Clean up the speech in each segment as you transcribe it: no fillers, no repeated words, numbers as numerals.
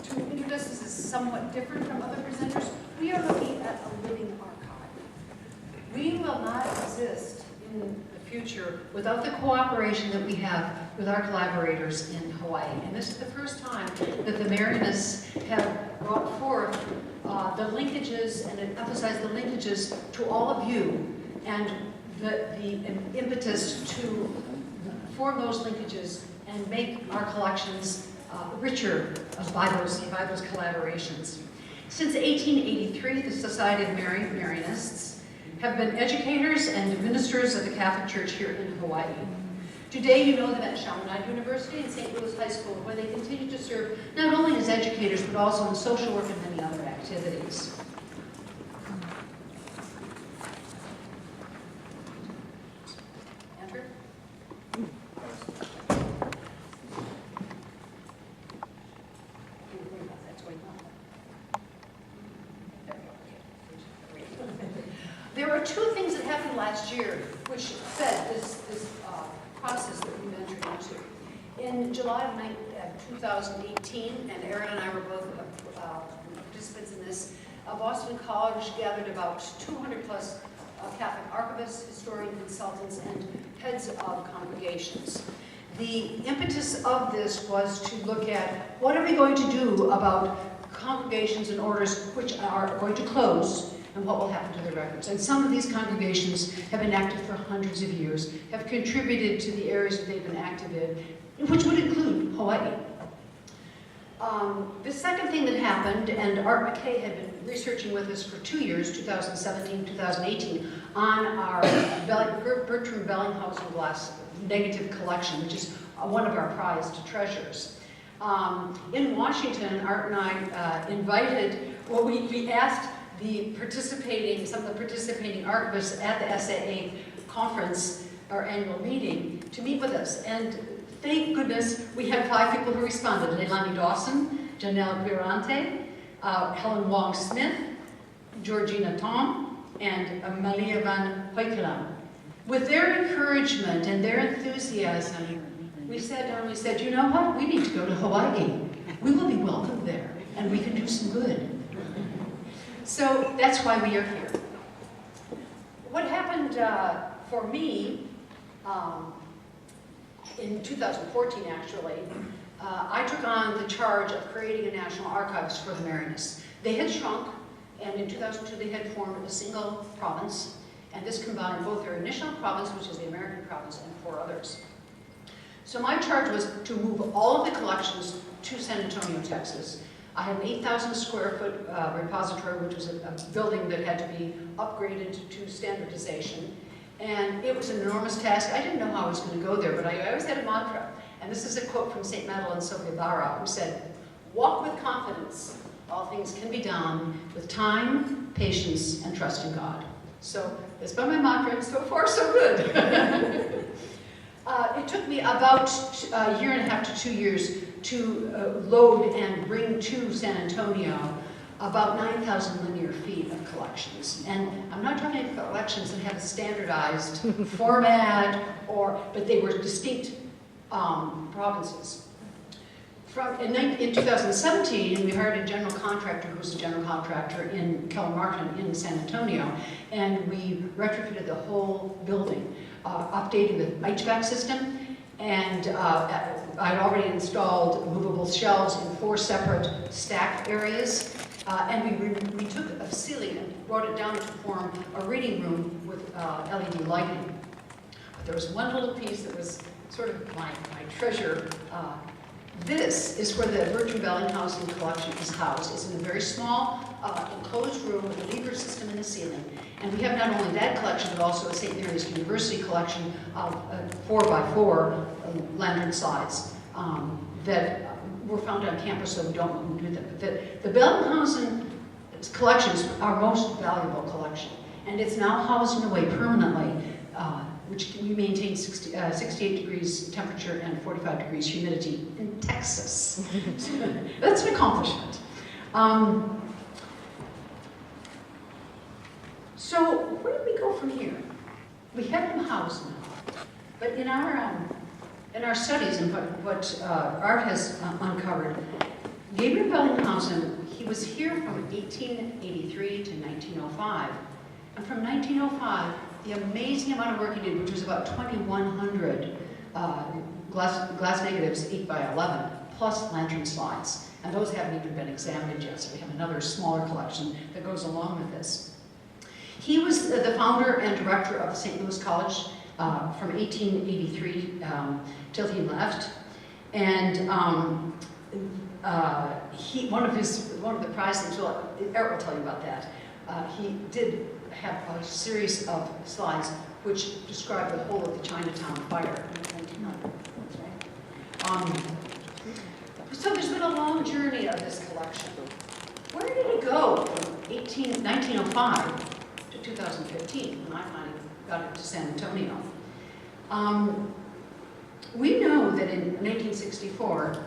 to introduce this as somewhat different from other presenters, we are looking at a living archive. We will not exist in the future without the cooperation that we have with our collaborators in Hawaii. And this is the first time that the Marianists have brought forth the linkages and emphasized the linkages to all of you and the impetus to form those linkages and make our collections richer by those collaborations. Since 1883, the Society of Marianists have been educators and ministers of the Catholic Church here in Hawaii. Today, you know them at Chaminade University and St. Louis High School, where they continue to serve not only as educators, but also in social work and many other activities. Andrew? There are two things that happened last year which fed this process that we've entered into. In July of 2018, and Aaron and I were both participants in this, Boston College gathered about 200 plus Catholic archivists, historian consultants, and heads of congregations. The impetus of this was to look at what are we going to do about congregations and orders which are going to close, and what will happen to their records. And some of these congregations have been active for hundreds of years, have contributed to the areas that they've been active in, which would include Hawaii. The second thing that happened, and Art McKay had been researching with us for 2 years, 2017, 2018, on our Bertram Bellinghausen glass negative collection, which is one of our prized treasures. In Washington, Art and I invited, well, we asked some of the participating archivists at the SAA conference, our annual meeting, to meet with us. And thank goodness we had 5 people who responded: Leilani Dawson, Janelle Guirante, Helen Wong Smith, Georgina Tom, and Malia van Hoykelam. With their encouragement and their enthusiasm, we sat down and we said, you know what, we need to go to Hawaii. We will be welcomed there, and we can do some good. So that's why we are here. What happened for me in 2014, actually, I took on the charge of creating a national archives for the Marianists. They had shrunk, and in 2002 they had formed a single province, and this combined both their initial province, which is the American province, and 4 others. So my charge was to move all of the collections to San Antonio, Texas. I had an 8,000 square foot repository, which was a building that had to be upgraded to standardization. And it was an enormous task. I didn't know how I was going to go there, but I always had a mantra. And this is a quote from St. Madeleine Sophia Barra, who said, "Walk with confidence. All things can be done with time, patience, and trust in God." So that's been my mantra, and so far so good. It took me about a year and a half to 2 years to load and bring to San Antonio about 9,000 linear feet of collections. And I'm not talking about collections that have a standardized format, but they were distinct provinces. In 2017, we hired a general contractor who was a general contractor in Keller Martin in San Antonio, and we retrofitted the whole building, updated the HVAC system, and I'd already installed movable shelves in 4 separate stack areas, and we took a ceiling and brought it down to form a reading room with LED lighting. But there was one little piece that was sort of my treasure. This is where the Bertram Bellinghausen collection is housed. It's in a very small, enclosed room with a lever system in the ceiling. And we have not only that collection, but also a St. Mary's University collection of 4x4 lantern slides that were found on campus, so we don't do them. The Bellinghausen collection is our most valuable collection. And it's now housed in a way permanently, which we maintain 68 degrees temperature and 45 degrees humidity in Texas. That's an accomplishment. So where do we go from here? We have them housed now, but in our studies and what Art has uncovered, Gabriel Bellinghausen, he was here from 1883 to 1905. And from 1905, the amazing amount of work he did, which was about 2,100 glass negatives, 8 by 11, plus lantern slides. And those haven't even been examined yet, so we have another smaller collection that goes along with this. He was the founder and director of St. Louis College from 1883 till he left. And one of the prize things, well, Eric will tell you about that. He did have a series of slides which describe the whole of the Chinatown fire in 1900. So there's been a long journey of this collection. Where did it go from 1905 to 2015, when I finally got it to San Antonio? We know that in 1964,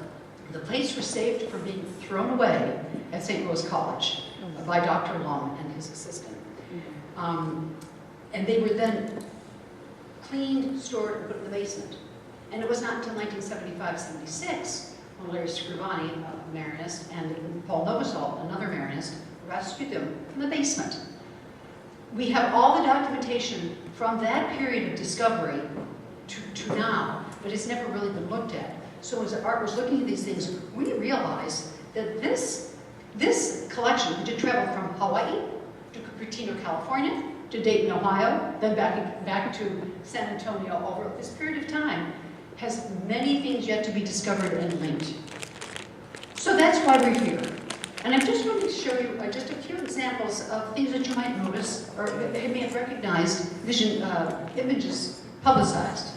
the plates were saved from being thrown away at St. Louis College by Dr. Lum and his assistant. And they were then cleaned, stored, and put in the basement. And it was not until 1975-76 when Larry Scrivani, a Marianist, and Paul Novosel, another Marianist, rescued them from the basement. We have all the documentation from that period of discovery to now, but it's never really been looked at. So as Art was looking at these things, we realized that this collection, which had traveled from Hawaii to Cupertino, California, to Dayton, Ohio, then back to San Antonio over this period of time, has many things yet to be discovered and linked. So that's why we're here. And I'm just going to show you just a few examples of things that you might notice or may have recognized images publicized.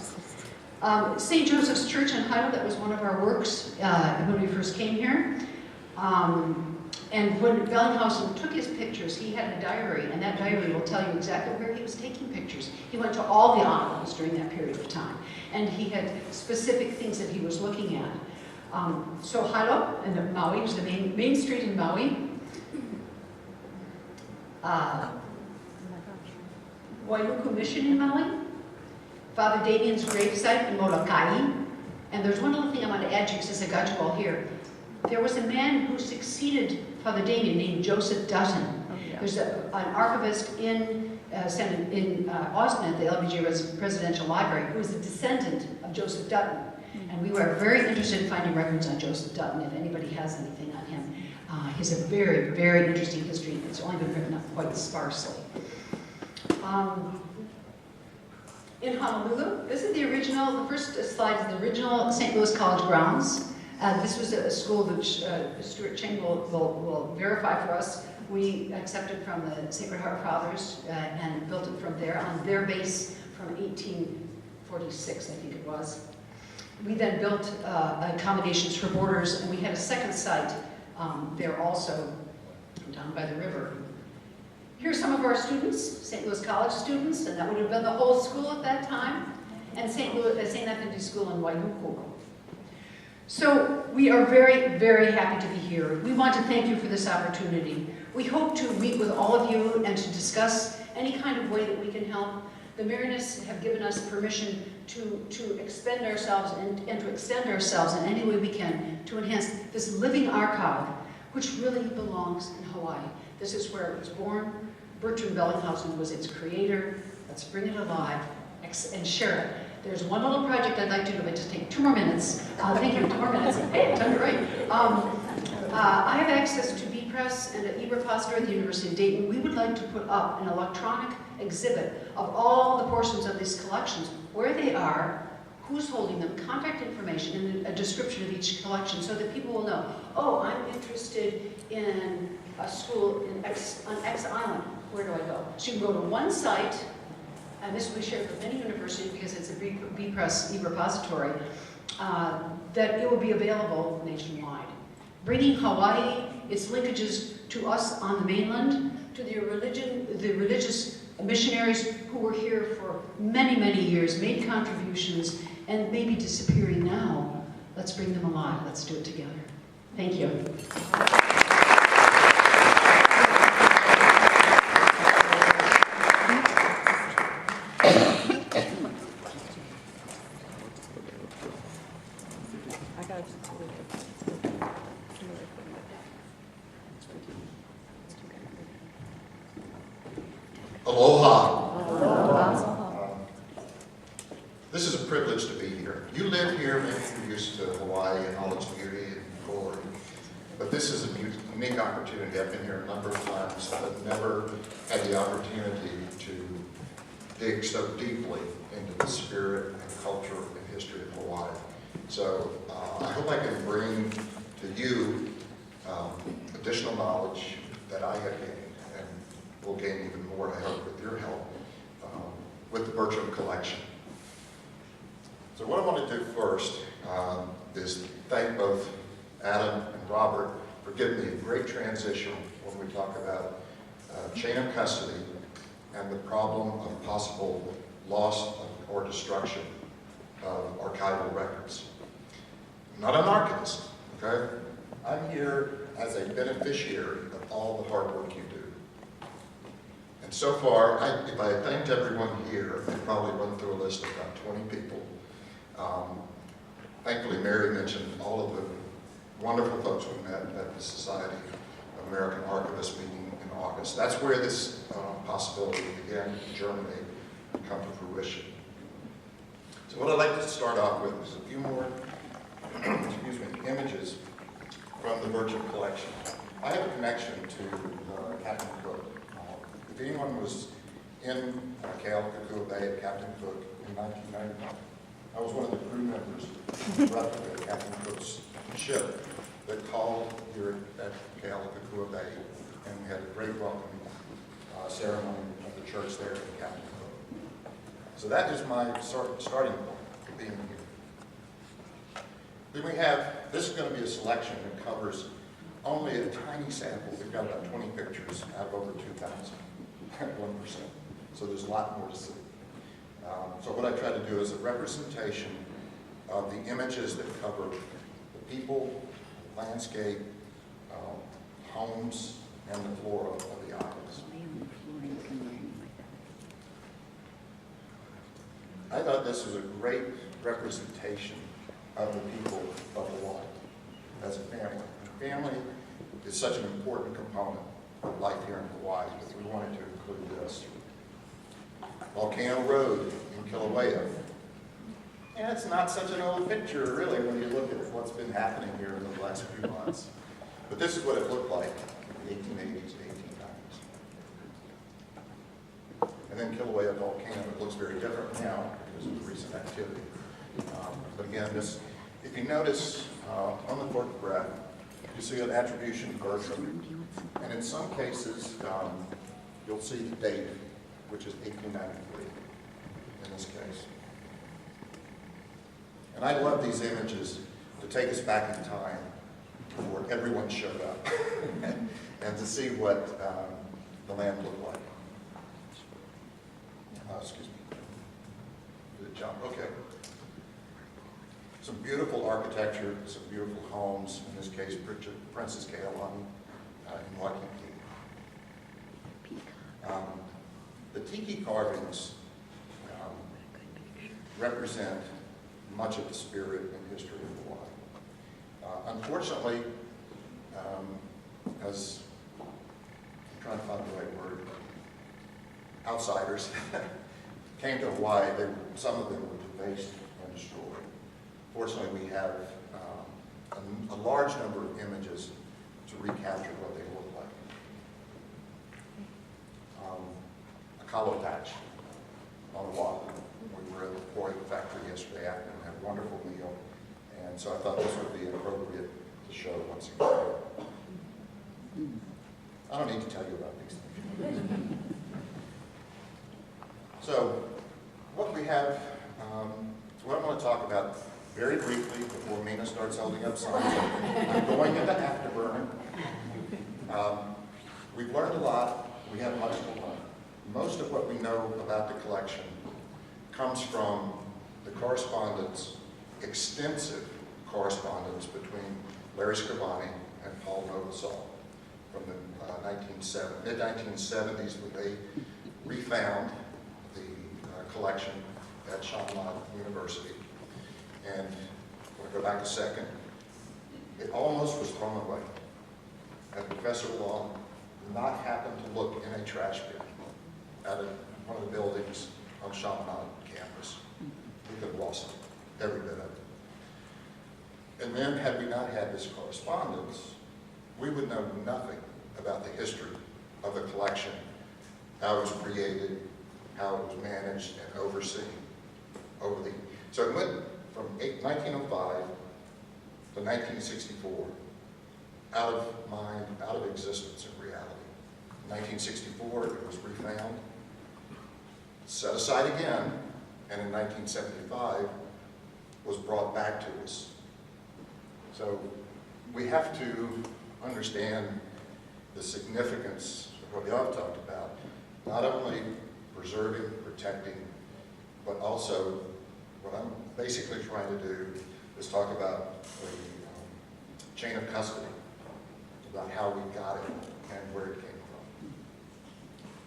St. Joseph's Church in Hilo, that was one of our works when we first came here. And when Bellinghausen took his pictures, he had a diary, and that diary will tell you exactly where he was taking pictures. He went to all the islands during that period of time, and he had specific things that he was looking at. So Hilo and Maui was the main street in Maui. Waiuku Mission in Maui. Father Damien's gravesite in Molokai. And there's one other thing I want to add to you since I got you all here. There was a man who succeeded Father Damien named Joseph Dutton. Oh, yeah. There's an archivist in Austin at the LBJ Presidential Library who is a descendant of Joseph Dutton. And we were very interested in finding records on Joseph Dutton, if anybody has anything on him. He has a very, very interesting history. It's only been written up quite sparsely. In Honolulu, this is the original, the first slide is the original St. Louis College grounds. This was a school which Stuart Cheng will verify for us. We accepted from the Sacred Heart Fathers and built it from there, on their base from 1846, I think it was. We then built accommodations for boarders, and we had a second site there also, down by the river. Here's some of our students, St. Louis College students, and that would have been the whole school at that time, and St. Anthony School in Waiuku. So we are very, very happy to be here. We want to thank you for this opportunity. We hope to meet with all of you and to discuss any kind of way that we can help. The Marianists have given us permission to expend ourselves and to extend ourselves in any way we can to enhance this living archive, which really belongs in Hawaii. This is where it was born. Bertrand Bellinghausen was its creator. Let's bring it alive and share it. There's one little project I'd like to do, but just take 2 more minutes. Thank you, 2 more minutes. Hey, time to write. I have access to B-Press and an e-repository at the University of Dayton. We would like to put up an electronic exhibit of all the portions of these collections, where they are, who's holding them, contact information, and a description of each collection so that people will know, oh, I'm interested in a school on X Island. Where do I go? So you can go to one site, and this will be shared with any university because it's a B-Press e-repository, that it will be available nationwide. Bringing Hawaii, its linkages to us on the mainland, to the religious missionaries who were here for many, many years, made contributions, and may be disappearing now. Let's bring them alive. Let's do it together. Thank you. Aloha. This is a privilege to be here. You live here, maybe you're used to Hawaii and all its beauty and glory. But this is a unique opportunity. I've been here a number of times, but never had the opportunity to dig so deeply into the spirit and culture and history of Hawaii. So I hope I can bring to you additional knowledge that I have gained, and will gain even more, I hope, with your help, with the Bertram collection. So what I want to do first is thank both Adam and Robert for giving me a great transition when we talk about chain of custody and the problem of possible loss or destruction of archival records. I'm not an archivist, okay? I'm here as a beneficiary of all the hard work you do. And so far, if I had thanked everyone here, I'd probably run through a list of about 20 people. Thankfully, Mary mentioned all of the wonderful folks we met at the Society of American Archivists meeting in August. That's where this possibility began to germinate and come to fruition. So what I'd like to start off with is a few more images from the Bertram collection. I have a connection to Captain Cook. If anyone was in Kealakekua Bay at Captain Cook in 1999, I was one of the crew members who replicate Captain Cook's ship that called here at Kealakekua Bay, and we had a great welcoming ceremony of the church there at Captain Cook. So that is my starting point for being here. Then we have, this is going to be a selection that covers only a tiny sample. We've got about 20 pictures out of over 2,000, at 1%. So there's a lot more to see. So what I try to do is a representation of the images that cover the people, landscape, homes, and the flora of the islands. I thought this was a great representation of the people of Hawaii as a family. Family is such an important component of life here in Hawaii that we wanted to include this. Volcano Road in Kilauea. And it's not such an old picture, really, when you look at what's been happening here in the last few months. But this is what it looked like in the 1880s to 1890s. And then Kilauea Volcano, it looks very different now because of the recent activity. But again, this, if you notice on the photograph, you see an attribution Bertram. And in some cases, you'll see the date, which is 1893 in this case. And I love these images to take us back in time before everyone showed up and to see what the land looked like. Excuse me. Did it jump? Okay. Some beautiful architecture, some beautiful homes, in this case, Princess Kealani in Waikiki. The tiki carvings represent much of the spirit and history of Hawaii. Unfortunately, as I'm trying to find the right word, outsiders came to Hawaii, some of them were defaced and destroyed. Fortunately, we have a large number of images to recapture what they look like. A kalo patch on Oahu. We were at the Poi factory yesterday afternoon and had a wonderful meal, and so I thought this would be appropriate to show once again. I don't need to tell you about these things. So, what we have, so what I want to talk about very briefly before Mina starts holding up signs. I'm going into afterburner. We've learned a lot. We have much to learn. Most of what we know about the collection comes from the correspondence, extensive correspondence between Larry Scrivani and Paul Novosel from the mid-1970s when they refound the collection at Chaminade University. And I'm going to go back a second. It almost was thrown away. And Professor Long did not happen to look in a trash bin out of one of the buildings on Chaminade campus. We could have lost it, every bit of it. And then, had we not had this correspondence, we would know nothing about the history of the collection, how it was created, how it was managed and overseen over the. So it went from 1905 to 1964, out of mind, out of existence in reality. In 1964, it was refound, set aside again, and in 1975 was brought back to us. So we have to understand the significance of what we all talked about, not only preserving, protecting, but also what I'm basically trying to do is talk about the chain of custody, about how we got it and where it came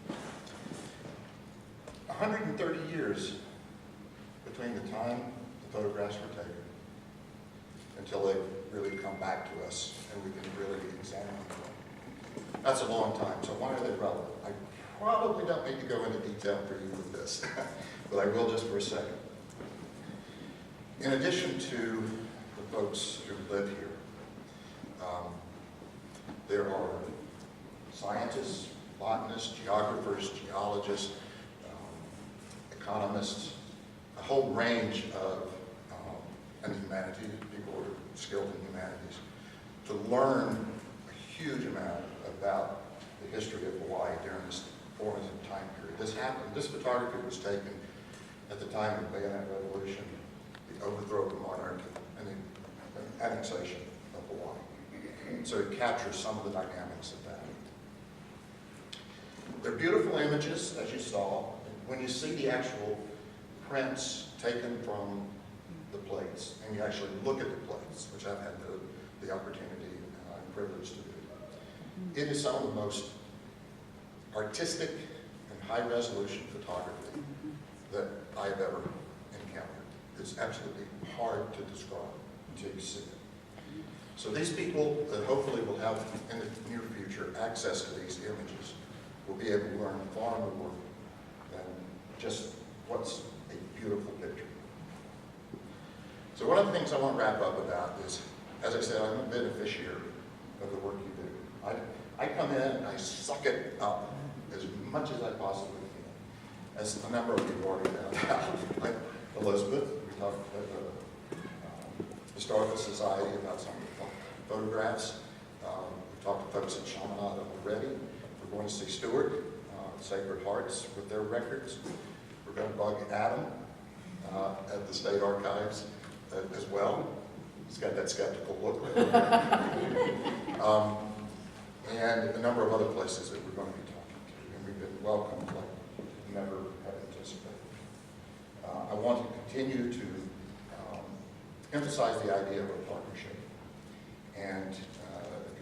from. 130 years between the time the photographs were taken until they really come back to us and we can really examine them. That's a long time, so why are they relevant? I probably don't need to go into detail for you with this, but I will just for a second. In addition to the folks who live here, there are scientists, botanists, geographers, geologists, economists, a whole range of and humanities, people who are skilled in humanities, to learn a huge amount about the history of Hawaii during this formative time period. This photography was taken at the time of the Bayonet Revolution, the overthrow of the monarchy, and the annexation of Hawaii. So it captures some of the dynamics of that. They're beautiful images, as you saw. When you see the actual prints taken from the plates, and you actually look at the plates, which I've had the opportunity and privilege to do, it is some of the most artistic and high-resolution photography that I've ever encountered. It's absolutely hard to describe until you see it. So these people that hopefully will have, in the near future, access to these images will be able to learn far more than just what's a beautiful picture. So one of the things I want to wrap up about is, as I said, I'm a beneficiary of the work you do. I come in and I suck it up as much as I possibly can. As a number of you have already found out, like Elizabeth, we talked at the Historical Society about some of the photographs. We've talked to folks at Chaminade already. We're going to see Stewart, Sacred Hearts, with their records. We're going to bug Adam at the State Archives as well. He's got that skeptical look. And a number of other places that we're going to be talking to. And we've been welcomed like we never had anticipated. I want to continue to emphasize the idea of a partnership and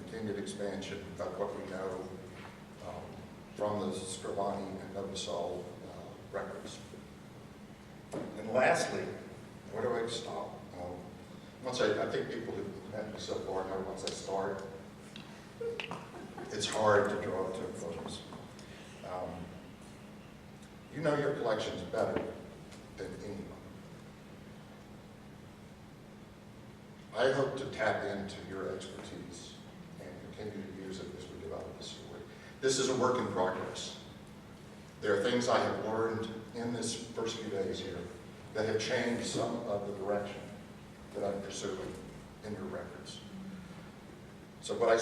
continued expansion of what we know from the Scrivani and Novosol records. And lastly, where do I stop? Once I think people who've met me so far know once I start, it's hard to draw to a close. You know your collections better than anyone. I hope to tap into your expertise and continue to use it as we develop the story. This is a work in progress. There are things I have learned in this first few days here that have changed some of the direction that I'm pursuing in your records. So what I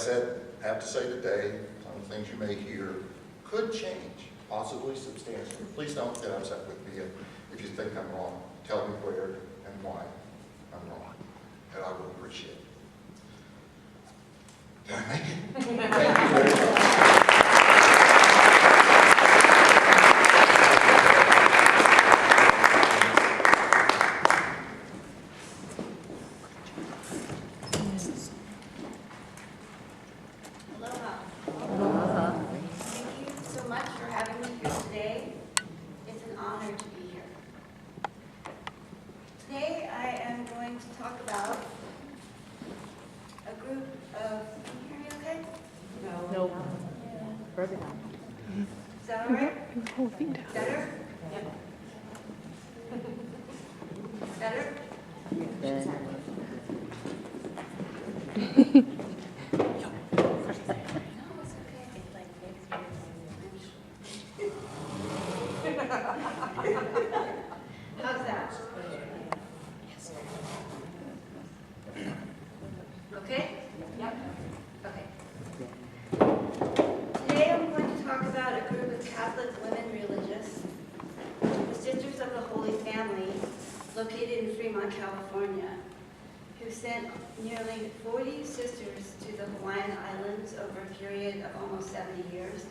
have to say today, some of the things you may hear, could change, possibly substantially. Please don't get upset with me if you think I'm wrong. Tell me where and why I'm wrong, and I will appreciate it. Did I make it? Thank you very much. that all right? Better? Better? How's that? Okay? Yep. Okay. Today I'm going to talk about a group of Catholic women religious, the Sisters of the Holy Family, located in Fremont, California, who sent nearly 40 sisters to the Hawaiian Islands over a period of almost 70 years,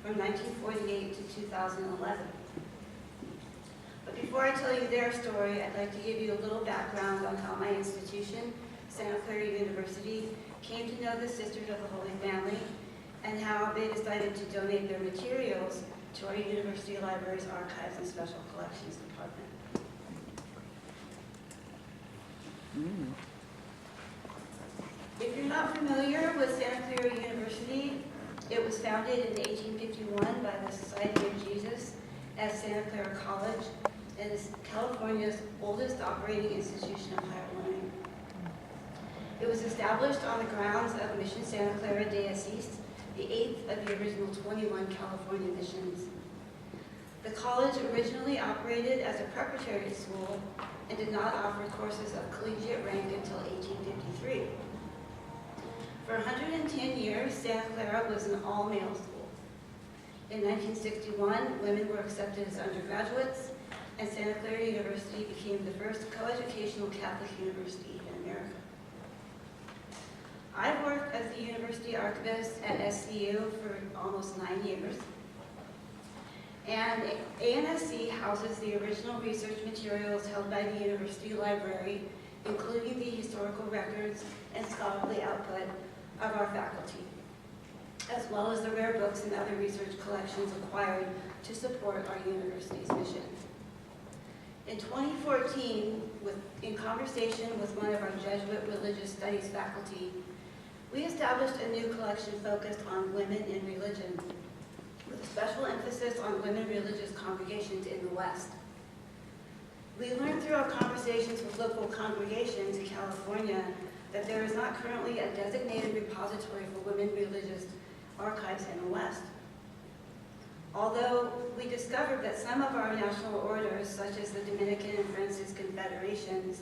from 1948 to 2011. But before I tell you their story, I'd like to give you a little background on how my institution, Santa Clara University, came to know the Sisters of the Holy Family and how they decided to donate their materials to our university library's Archives and Special Collections Department. If you're not familiar with Santa Clara University, it was founded in 1851 by the Society of Jesus as Santa Clara College and is California's oldest operating institution of higher learning. It was established on the grounds of Mission Santa Clara de Assis, the 8th of the original 21 California missions. The college originally operated as a preparatory school and did not offer courses of collegiate rank until 1853. For 110 years, Santa Clara was an all-male school. In 1961, women were accepted as undergraduates, and Santa Clara University became the first coeducational Catholic university in America. I've worked as the university archivist at SCU for almost 9 years. And ANSC houses the original research materials held by the university library, including the historical records and scholarly output of our faculty, as well as the rare books and other research collections acquired to support our university's mission. In 2014, in conversation with one of our Jesuit religious studies faculty, we established a new collection focused on women in religion, with a special emphasis on women religious congregations in the West. We learned through our conversations with local congregations in California that there is not currently a designated repository for women religious archives in the West. Although we discovered that some of our national orders, such as the Dominican and Franciscan federations,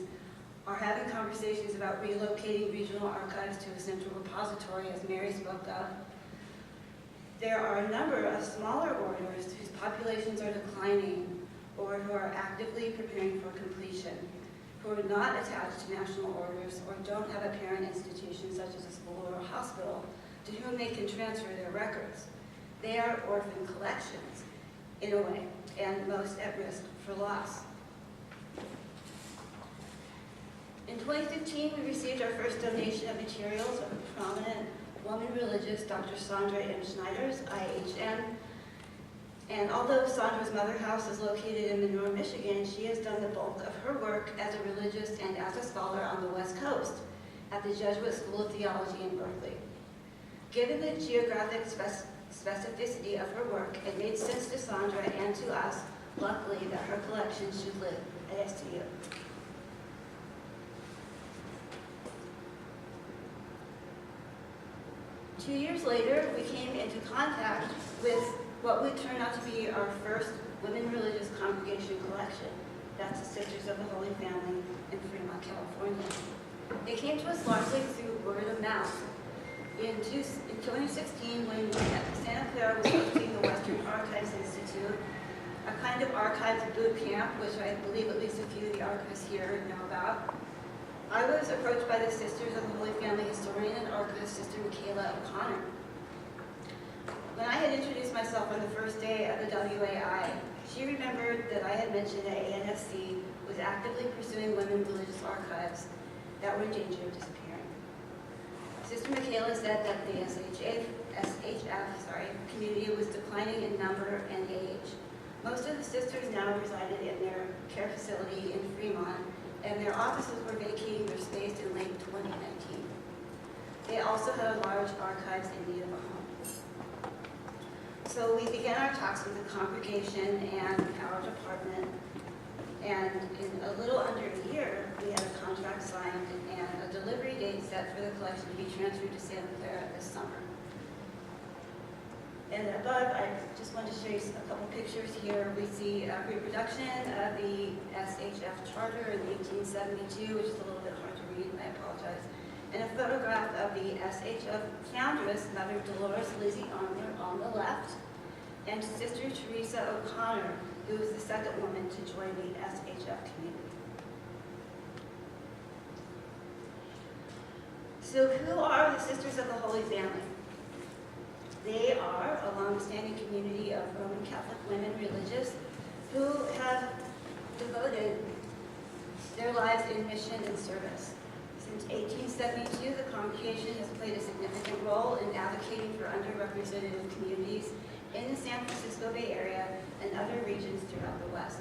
are having conversations about relocating regional archives to a central repository, as Mary spoke of, there are a number of smaller orders whose populations are declining or who are actively preparing for completion, who are not attached to national orders or don't have a parent institution such as a school or a hospital to whom they can transfer their records. They are orphan collections, in a way, and most at risk for loss. In 2015, we received our first donation of materials of a prominent woman religious, Dr. Sandra M. Schneider's, IHM. And although Sandra's mother house is located in Monroe, Michigan, she has done the bulk of her work as a religious and as a scholar on the West Coast at the Jesuit School of Theology in Berkeley. Given the geographic specificity of her work, it made sense to Sandra and to us, luckily, that her collection should live at STU. Two years later, we came into contact with what would turn out to be our first women religious congregation collection. That's the Sisters of the Holy Family in Fremont, California. They came to us largely through word of mouth. In 2016, when Santa Clara was hosting the Western Archives Institute, a kind of archives boot camp, which I believe at least a few of the archivists here know about, I was approached by the Sisters of the Holy Family historian and archivist, Sister Michaela O'Connor. When I had introduced myself on the first day of the WAI, she remembered that I had mentioned that ANSC was actively pursuing women religious archives that were in danger of disappearing. Sister Michaela said that the SHF community was declining in number and age. Most of the sisters now resided in their care facility in Fremont, and their offices were vacating their space in late 2019. They also had a large archives in need of a home. So we began our talks with the congregation and our department, and in a little under a year, we had a contract signed and a delivery date set for the collection to be transferred to Santa Clara this summer. And above, I just wanted to show you a couple pictures here. We see a reproduction of the SHF charter in 1872, which is a little bit hard to read, and I apologize. And a photograph of the SHF foundress, Mother Dolores Lizzie Armour, on the left, and Sister Teresa O'Connor, who was the second woman to join the SHF community. So who are the Sisters of the Holy Family? They are a long-standing community of Roman Catholic women religious who have devoted their lives in mission and service. Since 1872, the congregation has played a significant role in advocating for underrepresented communities in the San Francisco Bay Area and other regions throughout the West.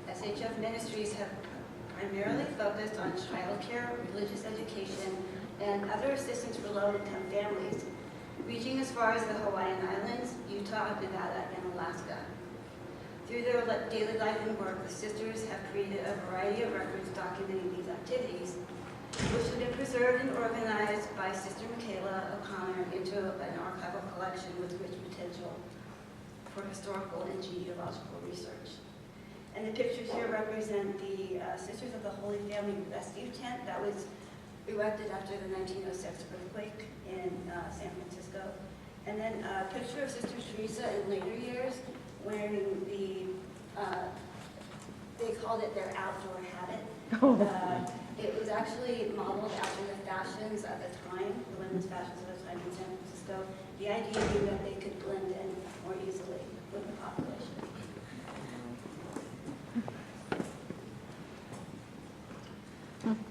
SHF ministries have primarily focused on childcare, religious education, and other assistance for low-income families, reaching as far as the Hawaiian Islands, Utah, Nevada, and Alaska. Through their daily life and work, the sisters have created a variety of records documenting these activities, which have been preserved and organized by Sister Michaela O'Connor into an archival collection with rich potential for historical and genealogical research. And the pictures here represent the Sisters of the Holy Family Rescue Tent that was erected after the 1906 earthquake in San Francisco. And then a picture of Sister Teresa in later years wearing the, they called it their outdoor habit. It was actually modeled after the fashions at the time, the women's fashions at the time in San Francisco. The idea being that they could blend in more easily with the population.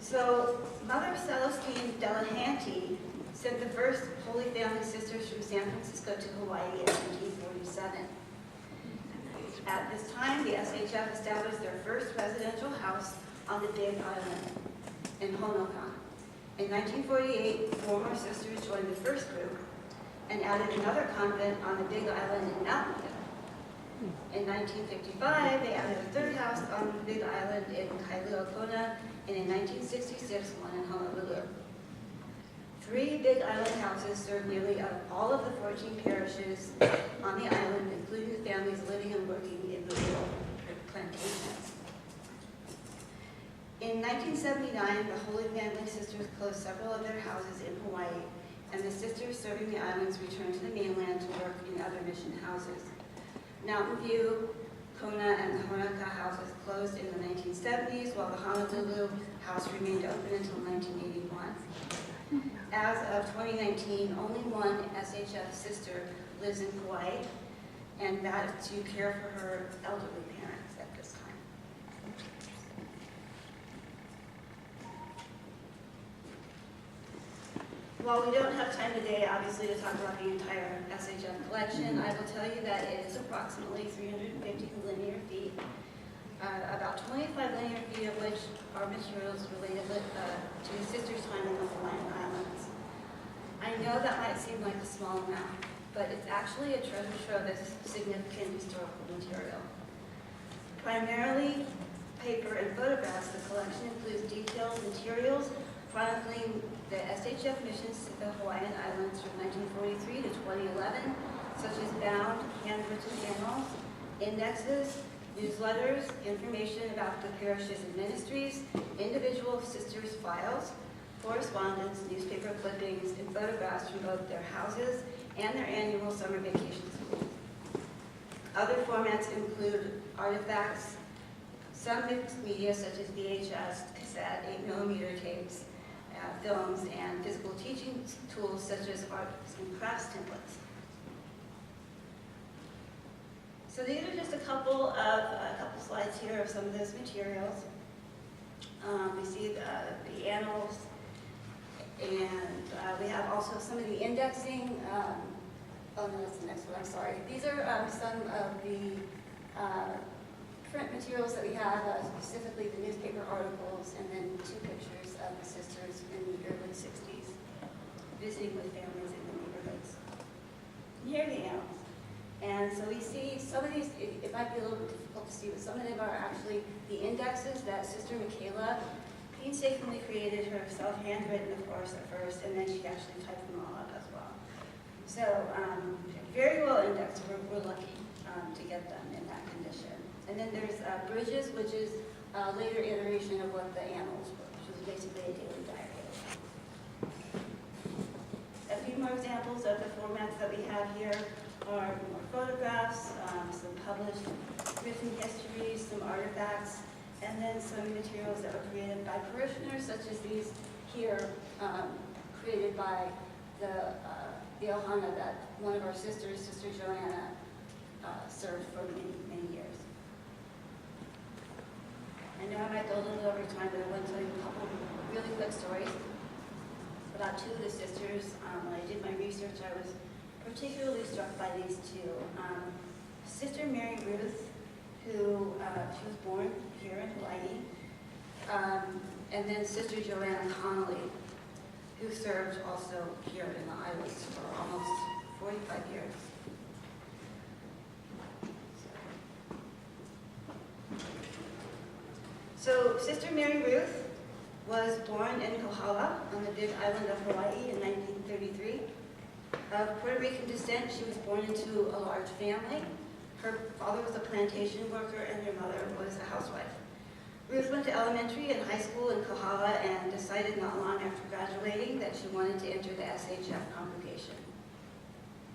So Mother Celestine Delahanty sent the first Holy Family Sisters from San Francisco to Hawaii in 1947. At this time, the SHF established their first residential house on the Big Island in Honoka. In 1948, former sisters joined the first group and added another convent on the Big Island in Mountain View. In 1955, they added a third house on the Big Island in Kailua Kona, and in 1966, one in Honolulu. 3 Big Island houses serve nearly all of the 14 parishes on the island, including the families living and working in the rural plantations. In 1979, the Holy Family Sisters closed several of their houses in Hawaii, and the sisters serving the islands returned to the mainland to work in other mission houses. Mountain View, Kona, and the Honoka houses closed in the 1970s, while the Honolulu house remained open until 1981. As of 2019, only one SHF sister lives in Hawaii, and that is to care for her elderly parents at this time. While we don't have time today, obviously, to talk about the entire SHF collection, I will tell you that it is approximately 350 linear feet, about 25 linear feet of which are materials related to the sisters' time in the Hawaiian Islands. I know that might seem like a small amount, but it's actually a treasure trove of significant historical material. Primarily paper and photographs, the collection includes detailed materials chronicling the SHF missions to the Hawaiian Islands from 1943 to 2011, such as bound, handwritten annals, indexes, newsletters, information about the parishes and ministries, individual sisters' files, correspondence, newspaper clippings, and photographs from both their houses and their annual summer vacation schools. Other formats include artifacts, some mixed media such as VHS, cassette, 8mm tapes, films, and physical teaching tools such as arts and crafts templates. So these are just a couple slides here of some of those materials. We see the annals, and we have also some of the indexing. Oh no, that's the next one, I'm sorry. These are some of the print materials that we have, specifically the newspaper articles, and then 2 pictures of the sisters in the early 60s, visiting with families in the neighborhoods. And here are the annals. might be a little bit difficult to see, but some of them are actually the indexes that Sister Michaela painstakingly created herself, handwritten, of course, at first, and then she actually typed them all up as well. So, very well indexed. We're lucky to get them in that condition. And then there's Bridges, which is a later iteration of what the annals were, which was basically a daily diary. A few more examples of the formats that we have here are more photographs, some published written histories, some artifacts, and then some materials that were created by parishioners, such as these here, created by the Ohana that one of our sisters, Sister Joanna, served for many, many years. I know I might go a little over time, but I want to tell you a couple of really quick stories about two of the sisters. When I did my research, I was particularly struck by these two. Sister Mary Ruth, who she was born here in Hawaii, and then Sister Joanna Connolly, who served also here in the islands for almost 45 years. So Sister Mary Ruth was born in Kohala on the big island of Hawaii in 1933. Of Puerto Rican descent, she was born into a large family. Her father was a plantation worker and her mother was a housewife. Ruth went to elementary and high school in Kohala and decided not long after graduating that she wanted to enter the SHF congregation.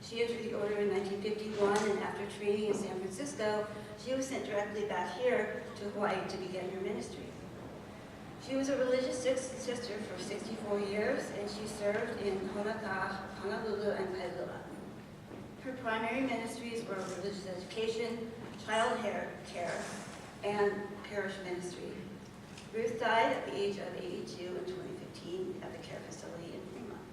She entered the order in 1951, and after training in San Francisco, she was sent directly back here to Hawaii to begin her ministry. She was a religious sister for 64 years, and she served in Honoka, Honolulu, and Kailua. Her primary ministries were religious education, child care, and parish ministry. Ruth died at the age of 82 in 2015 at the care facility in Fremont.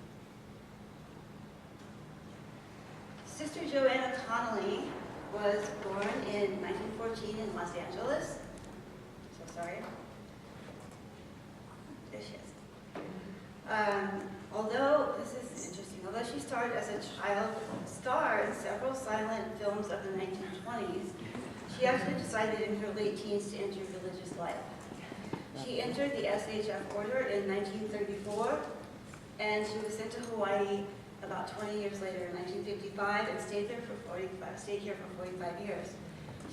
Sister Joanna Connolly was born in 1914 in Los Angeles. So sorry. There she is. Although, this is interesting, although she starred as a child star in several silent films of the 1920s, she actually decided in her late teens to enter religious life. She entered the SHF order in 1934, and she was sent to Hawaii about 20 years later in 1955 and stayed here for 45 years.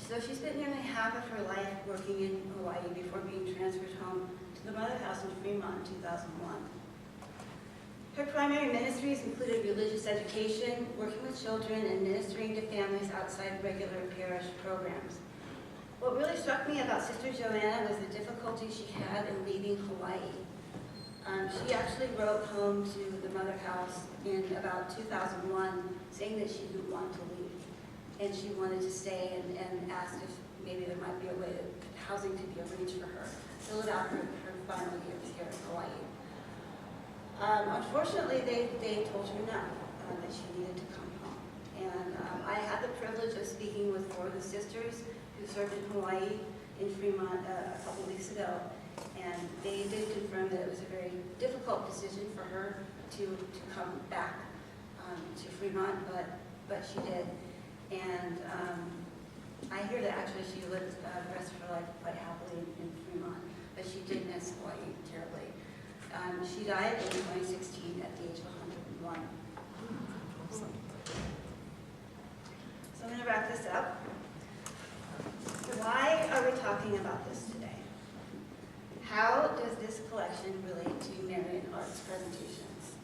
So she spent nearly half of her life working in Hawaii before being transferred home to the Mother House in Fremont in 2001. Her primary ministries included religious education, working with children, and ministering to families outside regular parish programs. What really struck me about Sister Joanna was the difficulty she had in leaving Hawaii. She actually wrote home to the Mother House in about 2001 saying that she didn't want to leave, and she wanted to stay and asked if maybe there might be a way that housing could be arranged for her to live out her final years here in Hawaii. Unfortunately, they told her no, that she needed to come home. And I had the privilege of speaking with 4 of the sisters who served in Hawaii in Fremont a couple weeks ago. And they did confirm that it was a very difficult decision for her to come back to Fremont, but she did. And I hear that actually she lived the rest of her life quite happily in Fremont, but she did miss Hawaii terribly. She died in 2016 at the age of 101. So I'm going to wrap this up. Why are we talking about this today? How does this collection relate to Marian arts presentations?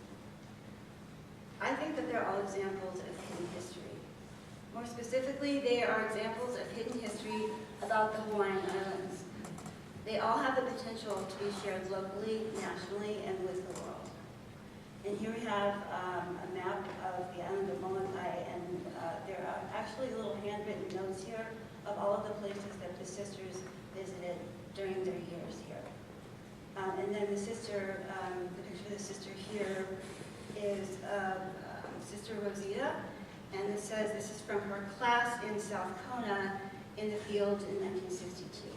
I think that they're all examples of hidden history. More specifically, they are examples of hidden history about the Hawaiian Islands. They all have the potential to be shared locally, nationally, and with the world. And here we have a map of the island of Molokai, and there are actually little handwritten notes here of all of the places that the sisters visited during their years here. And then the sister, the picture of the sister here is Sister Rosita, and it says this is from her class in South Kona in the field in 1962.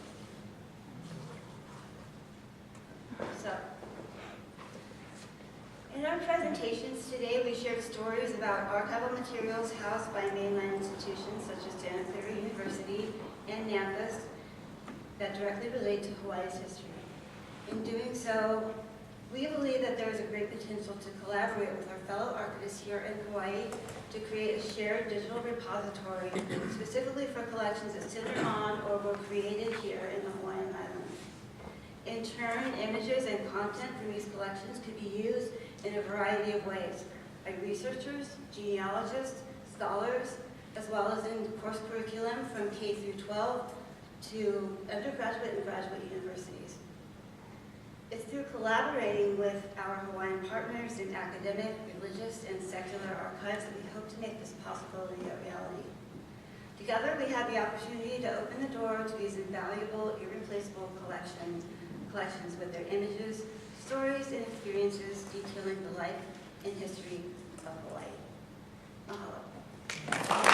So, In our presentations today, we shared stories about archival materials housed by mainland institutions such as Santa Clara University and NAMPUS that directly relate to Hawaii's history. In doing so, we believe that there is a great potential to collaborate with our fellow archivists here in Hawaii to create a shared digital repository specifically for collections that center on or were created here in the Hawaiian Islands. In turn, images and content from these collections could be used in a variety of ways by researchers, genealogists, scholars, as well as in course curriculum from K through 12 to undergraduate and graduate universities. It's through collaborating with our Hawaiian partners in academic, religious, and secular archives that we hope to make this possibility a reality. Together, we have the opportunity to open the door to these invaluable, irreplaceable collections with their images, stories, and experiences detailing the life and history of Hawaii. Mahalo.